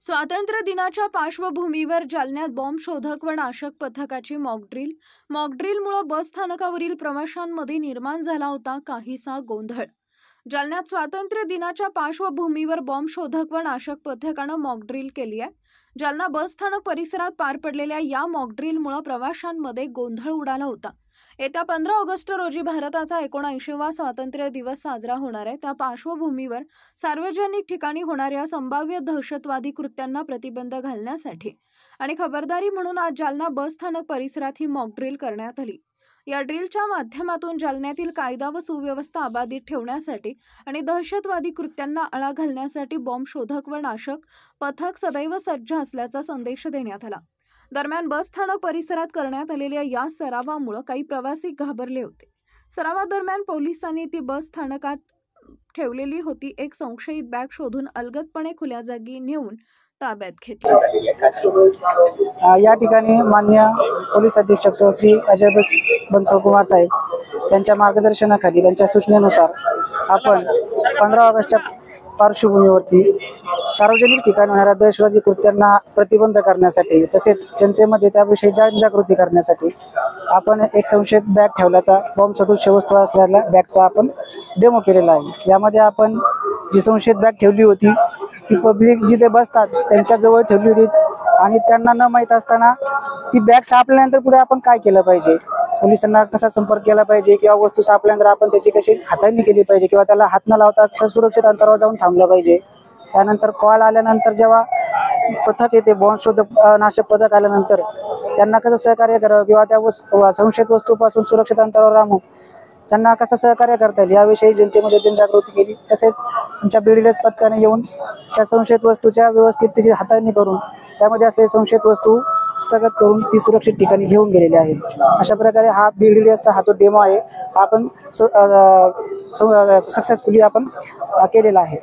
स्वातंत्र्य दिनाच्या पार्श्वभूमीवर जालन्यात बॉम्ब शोधक व नाशक पथकाची मॉकड्रिलमुळे बस स्थानकावरील प्रवाशांमध्ये निर्माण झाला होता काहीसा गोंधळ। जालन्यात स्वातंत्र्य दिनाच्या पार्श्वभूमीवर बॉम्ब शोधक व नाशक पथकाने मॉकड्रिल केली आहे। जालना बस स्थानक परिसरात पार पडलेल्या या मॉकड्रिलमुळे प्रवाशांमध्ये गोंधळ उडाला होता। येत्या 15 ऑगस्ट रोजी भारताचा 79वा स्वातंत्र्य दिवस साजरा होणार आहे। त्या पार्श्वभूमीवर सार्वजनिक ठिकाणी होणाऱ्या संभाव्य दहशतवादी कृत्यांना प्रतिबंध घालण्यासाठी आणि खबरदारी म्हणून आज जालना बस स्थानक परिसरात ही मॉकड्रिल करण्यात आली। या ड्रिलच्या माध्यमातून जालन्यातील कायदा व सुव्यवस्था अबाधित ठेवण्यासाठी आणि दहशतवादी कृत्यांना आळा घालण्यासाठी बॉम्ब शोधक व नाशक पथक सदैव सज्ज असल्याचा संदेश देण्यात आला। दरम्यान बस स्थानक परिसरात करण्यात आलेल्या या सरावामुळे काही प्रवासी घाबरले होते। सरावादरम्यान पोलिसांनी ती बस स्थानकात ठेवलेली होती एक संशयित बॅग शोधून अलगदपणे खुल्या जागी नेऊन ताब्यात घेतली। या ठिकाणी माननीय पोलीस अधीक्षक श्री अजय बंसल साहेब यांच्या मार्गदर्शनाखाली त्यांच्या सूचनेनुसार आपण 15 ऑगस्टच्या पार्श्वभूमीवरती सार्वजनिक ठिकाणी होणाऱ्या दहशतवादी कृत्यांना प्रतिबंध करण्यासाठी तसेच जनतेमध्ये त्याविषयी जनजागृती करण्यासाठी आपण एक संशयित बॅग ठेवल्याचा बॉम्ब सदृश वस्तू असलेल्या बॅगचा आपण डेमो केलेला आहे। यामध्ये आपण जी संशयित बॅग ठेवली होती ती पब्लिक जिथे बसतात त्यांच्याजवळ ठेवली होती आणि त्यांना न माहीत असताना ती बॅग सापडल्यानंतर पुढे आपण काय केलं पाहिजे, पोलिसांना कसा संपर्क केला पाहिजे किंवा वस्तू सापडल्यानंतर आपण त्याची कशी हाताळणी केली पाहिजे किंवा त्याला हात न लावता सुरक्षित अंतरावर जाऊन थांबलं पाहिजे। त्यानंतर कॉल आल्यानंतर जेव्हा पथक येते बॉम्ब शोधक नाशक पथक आल्यानंतर त्यांना कसं सहकार्य करावं किंवा त्या संशयित वस्तूपासून सुरक्षित अंतरावर राहून त्यांना कसं सहकार्य करता येईल याविषयी जनतेमध्ये जनजागृती केली। तसेच आमच्या BDDS पथकाने येऊन त्या संशयित वस्तूच्या व्यवस्थित त्याची हाताळणी करून त्यामध्ये असलेली संशयित वस्तू हस्तगत करून ती सुरक्षित ठिकाणी घेऊन गेलेले आहेत। अशा प्रकारे हा BDDSचा हा जो डेमो आहे हा आपण सक्सेसफुली आपण केलेला आहे।